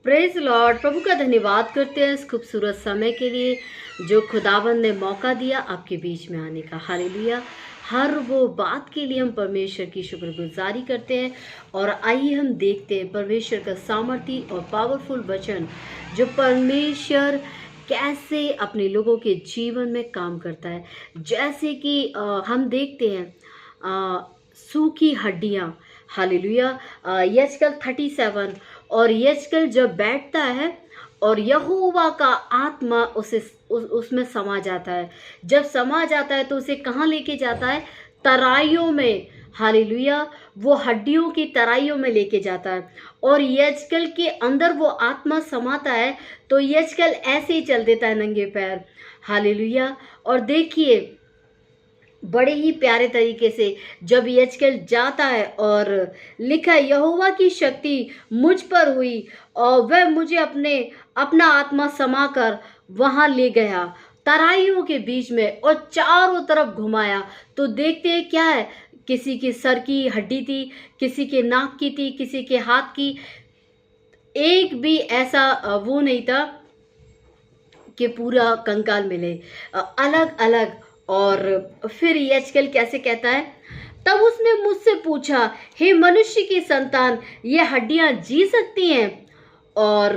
Praise Lord. प्रभु का धन्यवाद करते हैं इस खूबसूरत समय के लिए जो खुदावंद ने मौका दिया आपके बीच में आने का। हालेलुया। हर वो बात के लिए हम परमेश्वर की शुक्रगुजारी करते हैं। और आइए हम देखते हैं परमेश्वर का सामर्थी और पावरफुल वचन जो परमेश्वर कैसे अपने लोगों के जीवन में काम करता है। जैसे कि हम देखते हैं सूखी हड्डियाँ। हालेलुया। यजकल 37 और यजकल जब बैठता है और यहोवा का आत्मा उसमें समा जाता है। जब समा जाता है तो उसे कहाँ लेके जाता है? तराइयों में। हालेलुया। वो हड्डियों की तराइयों में लेके जाता है और यजकल के अंदर वो आत्मा समाता है तो यजकल ऐसे ही चल देता है नंगे पैर। हालेलुया। और देखिए बड़े ही प्यारे तरीके से जब यजकल जाता है और लिखा है यहोवा की शक्ति मुझ पर हुई और वह मुझे अपना आत्मा समाकर वहां ले गया तराइयों के बीच में और चारों तरफ घुमाया। तो देखते हैं क्या है, किसी की सर की हड्डी थी, किसी के नाक की थी, किसी के हाथ की। एक भी ऐसा वो नहीं था कि पूरा कंकाल मिले, अलग अलग। और फिर यजकल कैसे कहता है, तब उसने मुझसे पूछा, हे मनुष्य की संतान, ये हड्डियां जी सकती हैं? और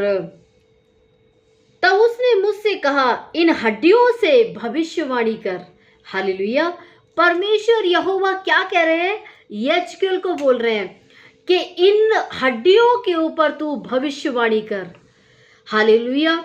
तब उसने मुझसे कहा, इन हड्डियों से भविष्यवाणी कर। हालेलुया। परमेश्वर यहोवा क्या कह रहे हैं? यजकल को बोल रहे हैं कि इन हड्डियों के ऊपर तू भविष्यवाणी कर। हालेलुया।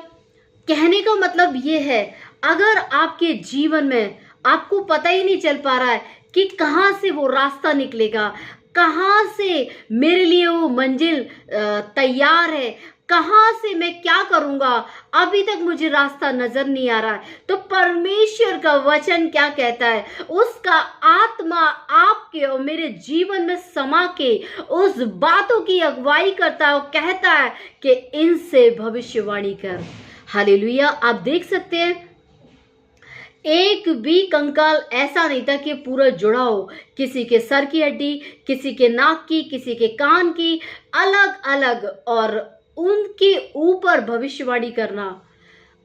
कहने का मतलब ये है, अगर आपके जीवन में आपको पता ही नहीं चल पा रहा है कि कहाँ से वो रास्ता निकलेगा, कहाँ से मेरे लिए वो मंजिल तैयार है, कहाँ से मैं क्या करूंगा, अभी तक मुझे रास्ता नजर नहीं आ रहा है, तो परमेश्वर का वचन क्या कहता है? उसका आत्मा आपके और मेरे जीवन में समा के उस बातों की अगुवाई करता है और कहता है कि इनसे भविष्यवाणी कर। हालेलुया। आप देख सकते हैं एक भी कंकाल ऐसा नहीं था कि पूरा जुड़ा हो। किसी के सर की हड्डी, किसी के नाक की, किसी के कान की, अलग अलग, और उनके ऊपर भविष्यवाणी करना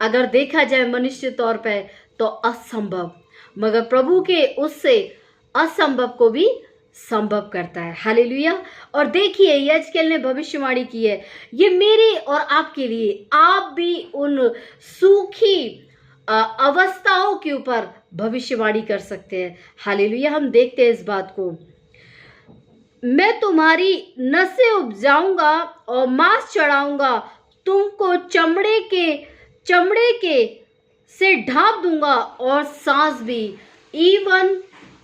अगर देखा जाए मनुष्य तौर पे तो असंभव, मगर प्रभु के उससे असंभव को भी संभव करता है। हालेलुया। और देखिए यजकेल ने भविष्यवाणी की है, ये मेरे और आपके लिए। आप भी उन सूखी अवस्थाओं के ऊपर भविष्यवाणी कर सकते हैं। हालेलुया। हम देखते हैं इस बात को, मैं तुम्हारी नसें उपजाऊंगा और मांस चढ़ाऊंगा, तुमको चमड़े के से ढांप दूंगा और सांस भी। इवन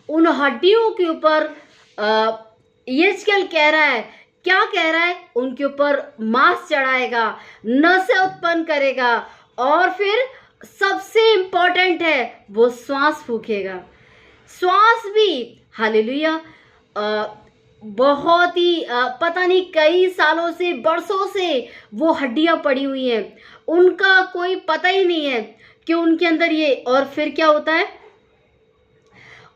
उन हड्डियों के ऊपर यजकेल कह रहा है, क्या कह रहा है? उनके ऊपर मांस चढ़ाएगा, नसें उत्पन्न करेगा और फिर सबसे इंपॉर्टेंट है वो श्वास फूकेगा। श्वास भी। हालेलुया। बहुत ही पता नहीं कई सालों से, बरसों से वो हड्डियां पड़ी हुई हैं, उनका कोई पता ही नहीं है कि उनके अंदर ये। और फिर क्या होता है?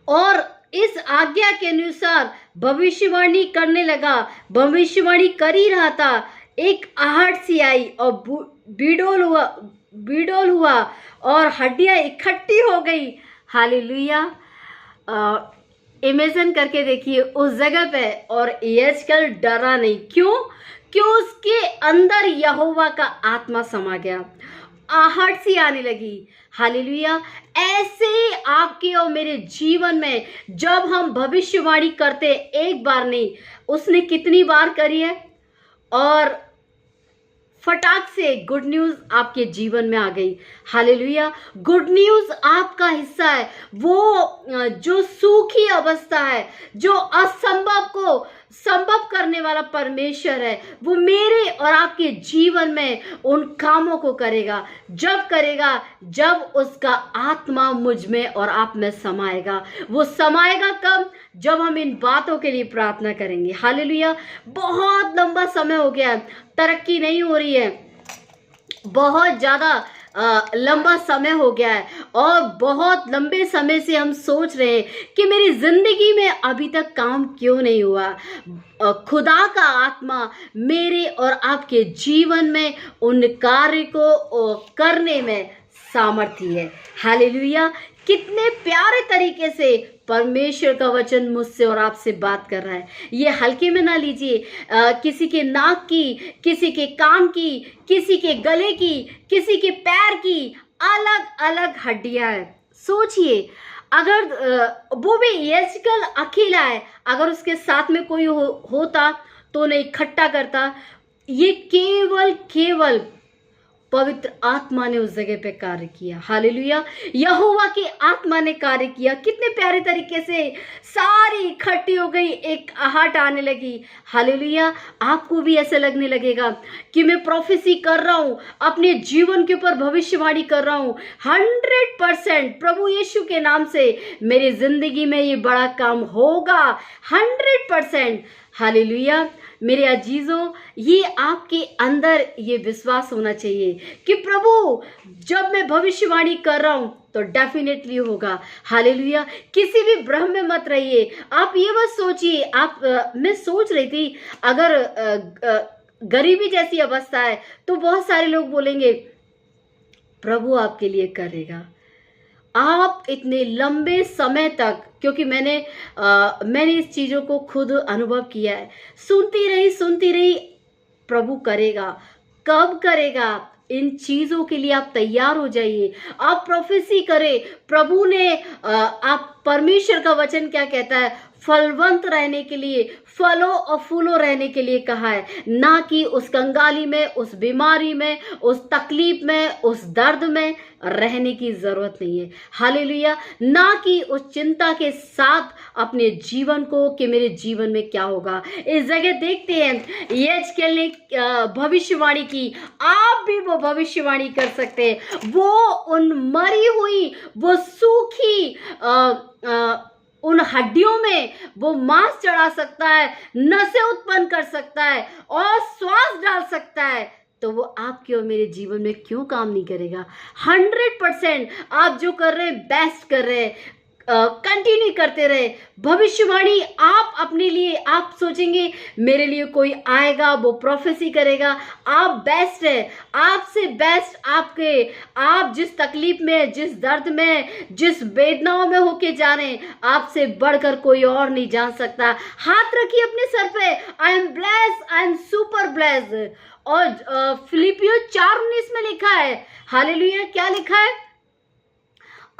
और इस आज्ञा के अनुसार भविष्यवाणी करने लगा, भविष्यवाणी कर ही रहा था। एक आहट सी आई और बिडोल हुआ और हड्डियां इकट्ठी हो गई। हालेलुया। इमेजिन करके देखिए उस जगह पे, और यजकेल डरा नहीं। क्यों उसके अंदर यहोवा का आत्मा समा गया, आहट सी आने लगी। हालेलुया। ऐसे आपके और मेरे जीवन में जब हम भविष्यवाणी करते, एक बार नहीं, उसने कितनी बार करी है, और फटाक से गुड न्यूज आपके जीवन में आ गई। हालेलुया। गुड न्यूज आपका हिस्सा है। वो जो सूखी अवस्था है, जो असंभव को संभव करने वाला परमेश्वर है, वो मेरे और आपके जीवन में उन कामों को करेगा। जब उसका आत्मा मुझ में और आप में समाएगा। वो समाएगा कब? जब हम इन बातों के लिए प्रार्थना करेंगे। हालेलुया। बहुत लंबा समय हो गया है, तरक्की नहीं हो रही है, बहुत ज्यादा लंबा समय हो गया है और बहुत लंबे समय से हम सोच रहे हैं कि मेरी ज़िंदगी में अभी तक काम क्यों नहीं हुआ। खुदा का आत्मा मेरे और आपके जीवन में उन कार्य को करने में सामर्थ्य है। हालेलुया! कितने प्यारे तरीके से परमेश्वर का वचन मुझसे और आपसे बात कर रहा है। ये हल्के में ना लीजिए। किसी के नाक की, किसी के कान की, किसी के गले की, किसी के पैर की अलग अलग हड्डियां हैं। सोचिए, अगर वो भी इलेक्ट्रिकल अकेला है, अगर उसके साथ में कोई होता तो उन्हें इकट्ठा करता। ये केवल पवित्र आत्मा ने उस जगह पे कार्य किया। हालेलुया! यहोवा की आत्मा ने कार्य किया। कितने प्यारे तरीके से सारी इकट्ठी हो गई, एक आहट आने लगी। हालेलुया! आपको भी ऐसे लगने लगेगा कि मैं प्रोफेसी कर रहा हूँ, अपने जीवन के ऊपर भविष्यवाणी कर रहा हूँ। 100% प्रभु यीशु के नाम से मेरी जिंदगी में ये बड़ा काम होगा। 100%। हालेलुया! मेरे अजीजों, ये आपके अंदर ये विश्वास होना चाहिए कि प्रभु जब मैं भविष्यवाणी कर रहा हूं तो डेफिनेटली होगा। हालेलुया! किसी भी भ्रम में मत रहिए। आप ये मत सोचिए। मैं सोच रही थी, अगर गरीबी जैसी अवस्था है तो बहुत सारे लोग बोलेंगे प्रभु आपके लिए करेगा। आप इतने लंबे समय तक, क्योंकि मैंने इस चीज़ों को खुद अनुभव किया है, सुनती रही प्रभु करेगा। कब करेगा? इन चीज़ों के लिए आप तैयार हो जाइए। आप प्रोफेसी करें। प्रभु ने आप परमेश्वर का वचन क्या कहता है? फलवंत रहने के लिए, फलों और फूलों रहने के लिए कहा है, ना कि उस कंगाली में, उस बीमारी में, उस तकलीफ में, उस दर्द में रहने की जरूरत नहीं है। हालेलुया! ना कि उस चिंता के साथ अपने जीवन को कि मेरे जीवन में क्या होगा। इस जगह देखते हैं यहेजकेल ने भविष्यवाणी की। आप भी वो भविष्यवाणी कर सकते हैं। वो उन मरी हुई, वो सूखी उन हड्डियों में वो मांस चढ़ा सकता है, नसें उत्पन्न कर सकता है और श्वास डाल सकता है। तो वो आपके और मेरे जीवन में क्यों काम नहीं करेगा? 100% आप जो कर रहे हैं बेस्ट कर रहे हैं। कंटिन्यू करते रहे भविष्यवाणी। आप अपने लिए आप सोचेंगे मेरे लिए कोई आएगा वो प्रोफेसी करेगा। आप बेस्ट है, आपसे बेस्ट आप जिस तकलीफ में, जिस दर्द में, जिस वेदनाओं में होके जा रहे हैं, आपसे बढ़कर कोई और नहीं जान सकता। हाथ रखिए अपने सर पे। I am blessed, I am super blessed. और फिलिपियो 4:19 में लिखा है, हालेलुया, क्या लिखा है?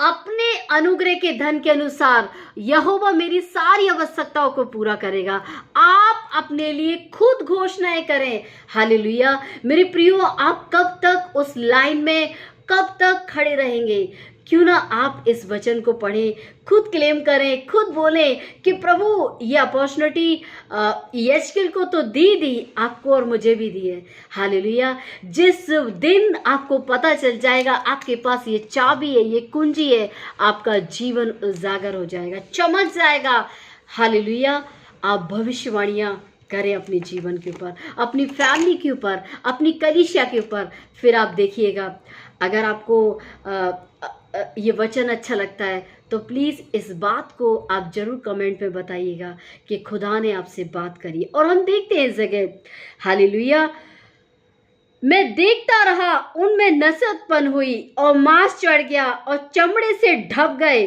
अपने अनुग्रह के धन के अनुसार यहोवा मेरी सारी आवश्यकताओं को पूरा करेगा। आप अपने लिए खुद घोषणाएं करें। हालेलुया! मेरे प्रियो, आप कब तक उस लाइन में कब तक खड़े रहेंगे? क्यों ना आप इस वचन को पढ़ें, खुद क्लेम करें, खुद बोलें कि प्रभु ये अपॉर्चुनिटी यहेजकेल को तो दी, आपको और मुझे भी दी है। हालेलुया! जिस दिन आपको पता चल जाएगा आपके पास ये चाबी है, ये कुंजी है, आपका जीवन उजागर हो जाएगा, चमक जाएगा। हालेलुया! आप भविष्यवाणियां करें अपने जीवन के ऊपर, अपनी फैमिली के ऊपर, अपनी कलीसिया के ऊपर। फिर आप देखिएगा, अगर आपको ये वचन अच्छा लगता है तो प्लीज़ इस बात को आप जरूर कमेंट में बताइएगा कि खुदा ने आपसे बात करी। और हम देखते हैं इस जगह, हालेलुया, मैं देखता रहा, उनमें नसें उत्पन्न हुई और मांस चढ़ गया और चमड़े से ढक गए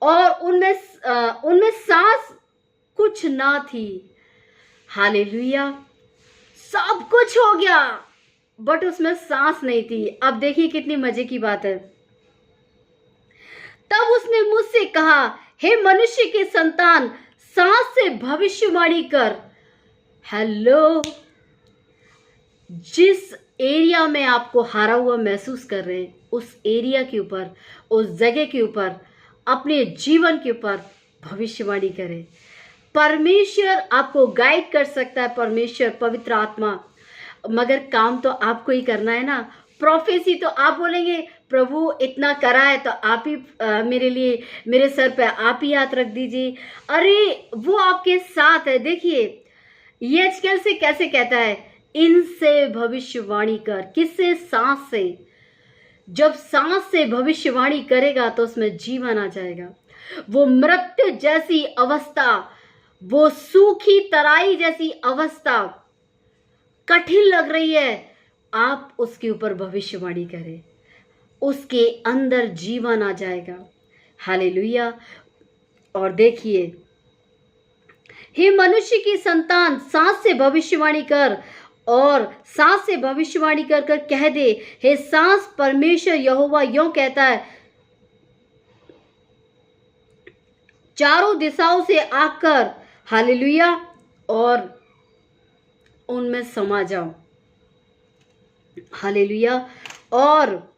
और उनमें सांस कुछ ना थी। हालेलुया! सब कुछ हो गया बट उसमें सांस नहीं थी। अब देखिए कितनी मजे की बात है। तब उसने मुझसे कहा, हे मनुष्य के संतान, सांस से भविष्यवाणी कर। हेलो, जिस एरिया में आपको हारा हुआ महसूस कर रहे हैं, उस एरिया के ऊपर, उस जगह के ऊपर, अपने जीवन के ऊपर भविष्यवाणी करें। परमेश्वर आपको गाइड कर सकता है, परमेश्वर, पवित्र आत्मा, मगर काम तो आपको ही करना है ना। प्रोफेसी तो आप बोलेंगे प्रभु इतना करा है तो आप ही मेरे लिए, मेरे सर पे आप ही हाथ रख दीजिए। अरे वो आपके साथ है। देखिए यहेजकेल से कैसे कहता है, इनसे भविष्यवाणी कर। किससे? सांस से। जब सांस से भविष्यवाणी करेगा तो उसमें जीवन आ जाएगा। वो मृत्यु जैसी अवस्था, वो सूखी तराई जैसी अवस्था कठिन लग रही है, आप उसके ऊपर भविष्यवाणी करें, उसके अंदर जीवन आ जाएगा। हालेलुया। और देखिए, हे मनुष्य की संतान, सांस से भविष्यवाणी कर और सांस से भविष्यवाणी कर कर कह दे, हे सांस, परमेश्वर यहोवा यूं कहता है, चारों दिशाओं से आकर, हालेलुया, और उनमें समा जाओ। हालेलुया। और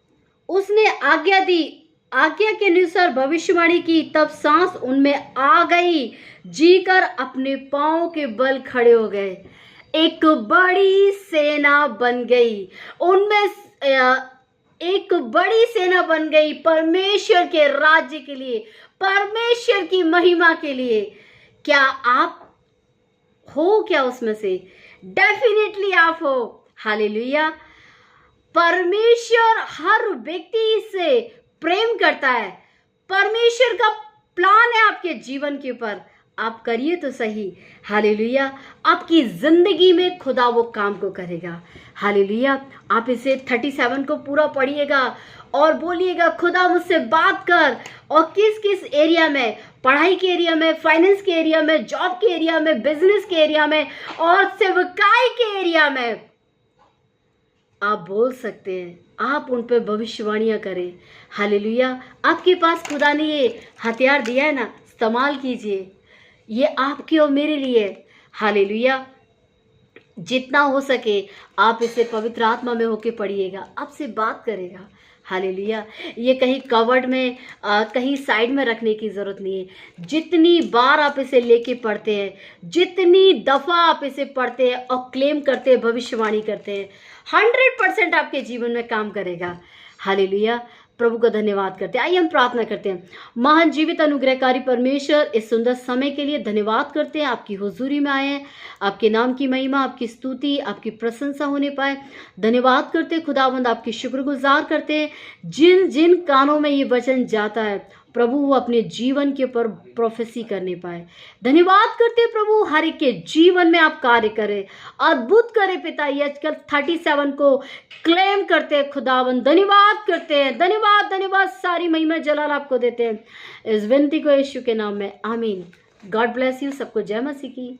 उसने आज्ञा दी, आज्ञा के अनुसार भविष्यवाणी की, तब सांस उनमें आ गई, जीकर अपने पांव के बल खड़े हो गए। एक बड़ी सेना बन गई, उनमें एक बड़ी सेना बन गई परमेश्वर के राज्य के लिए, परमेश्वर की महिमा के लिए। क्या आप हो क्या उसमें से? डेफिनेटली आप हो। हालेलुया। परमेश्वर हर व्यक्ति से प्रेम करता है। परमेश्वर का प्लान है आपके जीवन के ऊपर, आप करिए तो सही। हालेलुया। आपकी जिंदगी में खुदा वो काम को करेगा। हालेलुया। आप इसे 37 को पूरा पढ़िएगा और बोलिएगा, खुदा मुझसे बात कर। और किस किस एरिया में, पढ़ाई के एरिया में, फाइनेंस के एरिया में, जॉब के एरिया में, बिजनेस के एरिया में और सेवकाई के एरिया में आप बोल सकते हैं, आप उन पर भविष्यवाणियां करें। हालेलुया। आपके पास खुदा ने ये हथियार दिया है ना, इस्तेमाल कीजिए, ये आपके और मेरे लिए। हालेलुया। जितना हो सके आप इसे पवित्र आत्मा में होके पढ़िएगा, आपसे बात करेगा। हालेलुया। ये कहीं कवर्ड में कहीं साइड में रखने की ज़रूरत नहीं है। जितनी बार आप इसे लेके पढ़ते हैं, जितनी दफ़ा आप इसे पढ़ते हैं और क्लेम करते हैं, भविष्यवाणी करते हैं, 100% आपके जीवन में काम करेगा। हालेलुया। प्रभु को धन्यवाद करते हैं। आइए हम प्रार्थना करते हैं। महान जीवित अनुग्रहकारी परमेश्वर, इस सुंदर समय के लिए धन्यवाद करते हैं। आपकी हुजूरी में आए हैं, आपके नाम की महिमा, आपकी स्तुति, आपकी प्रशंसा होने पाए। धन्यवाद करते हैं खुदावंद, आपकी शुक्रगुजार करते हैं। जिन जिन कानों में ये वचन जाता है प्रभु, वो अपने जीवन के ऊपर प्रोफेसी करने पाए। धन्यवाद करते हैं प्रभु, हर एक के जीवन में आप कार्य करें, अद्भुत करें पिता। ये आजकल 37 को क्लेम करते हैं खुदावन, धन्यवाद करते हैं। धन्यवाद धन्यवाद, सारी महिमा जलाल आपको देते हैं। इस विनती को यीशु के नाम में, आमीन। God bless you. सबको जय मसीह की।